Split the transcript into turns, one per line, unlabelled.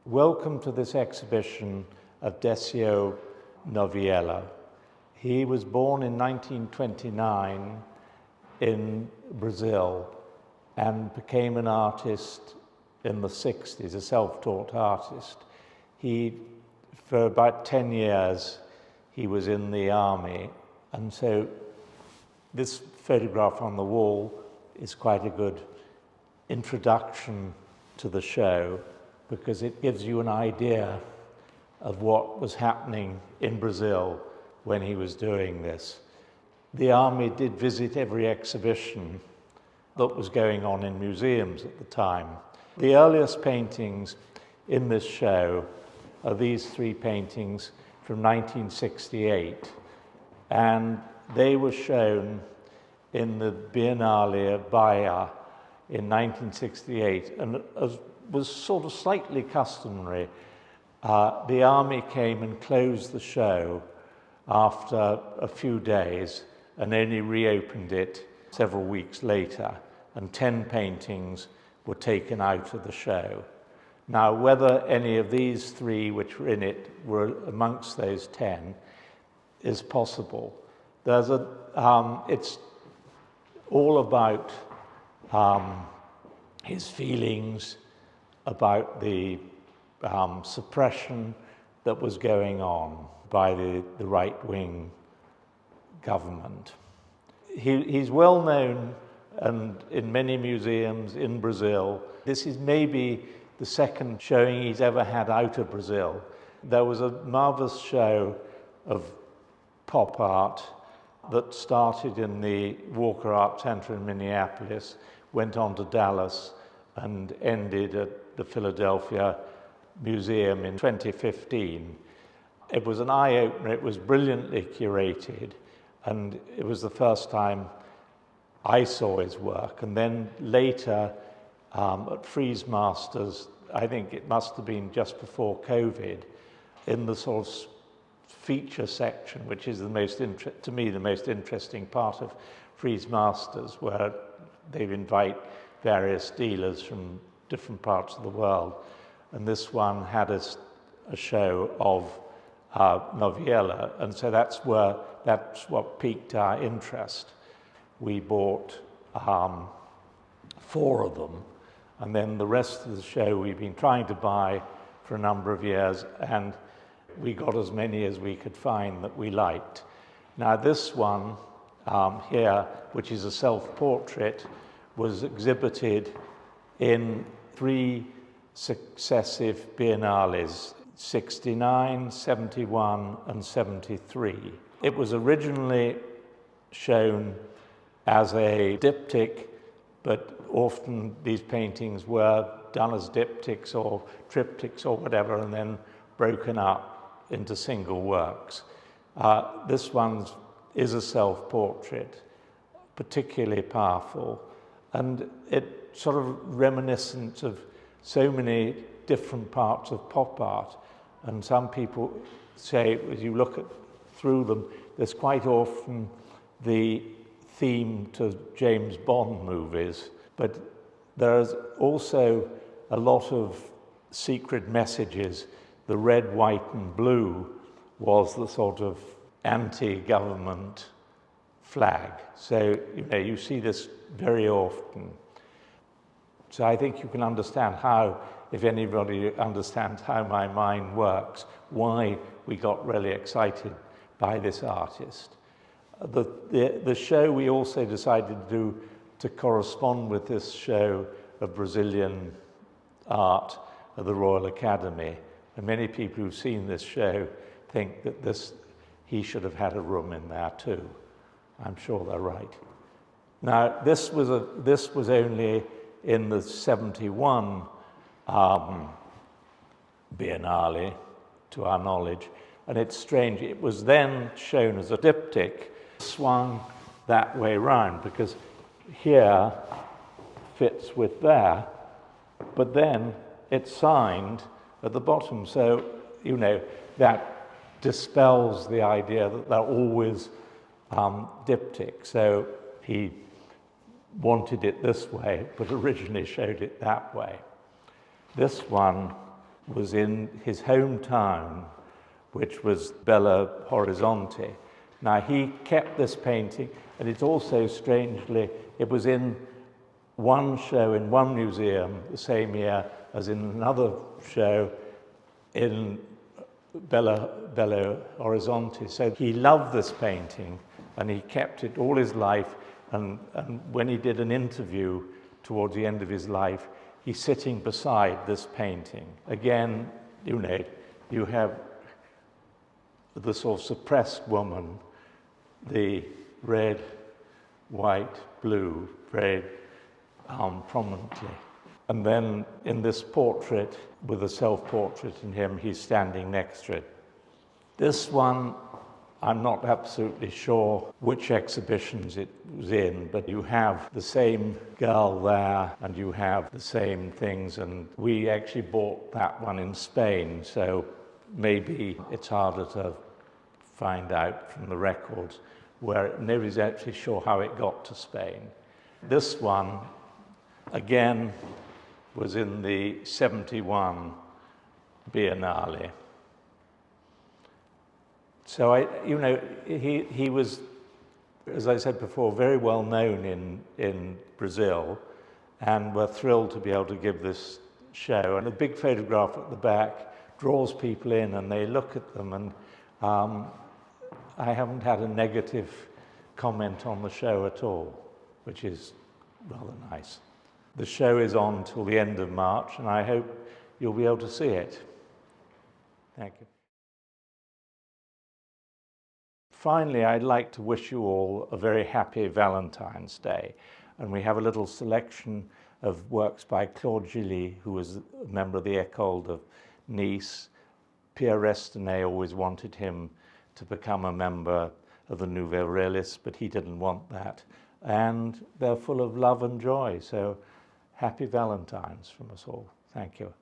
Welcome to this exhibition of Décio Noviello. He was born in 1929 in Brazil and became an artist in the 60s, a self-taught artist. For about 10 years, he was in the army, and so this photograph on the wall is quite a good introduction to the show, because it gives you an idea of what was happening in Brazil when he was doing this. The army did visit every exhibition that was going on in museums at the time. The earliest paintings in this show are these three paintings from 1968, and they were shown in the Biennale of Bahia in 1968, and as was sort of slightly customary, the army came and closed the show after a few days and only reopened it several weeks later, and 10 paintings were taken out of the show. Now, whether any of these three which were in it were amongst those 10 is possible. It's all about his feelings about the suppression that was going on by the right-wing government. He's well known and in many museums in Brazil. This is maybe the second showing he's ever had out of Brazil. There was a marvelous show of pop art that started in the Walker Art Center in Minneapolis, went on to Dallas, and ended at the Philadelphia Museum in 2015. It was an eye-opener. It was brilliantly curated, and it was the first time I saw his work. And then later at Frieze Masters, I think it must have been just before COVID, in the sort of feature section, which is to me the most interesting part of Frieze Masters, where they invite various dealers from different parts of the world. And this one had a show of Noviello, and so that's what piqued our interest. We bought 4 of them, and then the rest of the show we've been trying to buy for a number of years, and we got as many as we could find that we liked. Now this one here, which is a self-portrait, was exhibited in 3 successive biennales, 69, 71, and 73. It was originally shown as a diptych, but often these paintings were done as diptychs or triptychs or whatever, and then broken up into single works. This one is a self-portrait, particularly powerful, and it sort of reminiscent of so many different parts of pop art. And some people say, as you look through them, there's quite often the theme to James Bond movies, but there's also a lot of secret messages. The red, white, and blue was the sort of anti-government flag. So, you see this very often. So I think you can understand how, if anybody understands how my mind works, why we got really excited by this artist. The show we also decided to do to correspond with this show of Brazilian art at the Royal Academy. And many people who've seen this show think that he should have had a room in there too. I'm sure they're right. Now, this was only in the 71 Biennale, to our knowledge, and it's strange. It was then shown as a diptych, swung that way round, because here fits with there, but then it's signed at the bottom. So, that dispels the idea that they're always diptych. So he wanted it this way, but originally showed it that way. This one was in his hometown, which was Belo Horizonte. Now, he kept this painting, and it's also, strangely, it was in one show in one museum the same year as in another show in Belo Horizonte. So he loved this painting, and he kept it all his life, and when he did an interview towards the end of his life, he's sitting beside this painting. Again, you know, you have the sort of suppressed woman, the red, white, blue, very prominently. And then in this portrait, with a self-portrait in him, he's standing next to it. This one, I'm not absolutely sure which exhibitions it was in, but you have the same girl there, and you have the same things, and we actually bought that one in Spain, so maybe it's harder to find out from the records where nobody's actually sure how it got to Spain. This one, again, was in the 71 Biennale. So he was, as I said before, very well known in Brazil, and we're thrilled to be able to give this show. And the big photograph at the back draws people in, and they look at them, and I haven't had a negative comment on the show at all, which is rather nice. The show is on till the end of March, and I hope you'll be able to see it. Thank you. Finally, I'd like to wish you all a very happy Valentine's Day. And we have a little selection of works by Claude Gilli, who was a member of the École of Nice. Pierre Restanet always wanted him to become a member of the Nouvelle Réaliste, but he didn't want that. And they're full of love and joy, so happy Valentine's from us all. Thank you.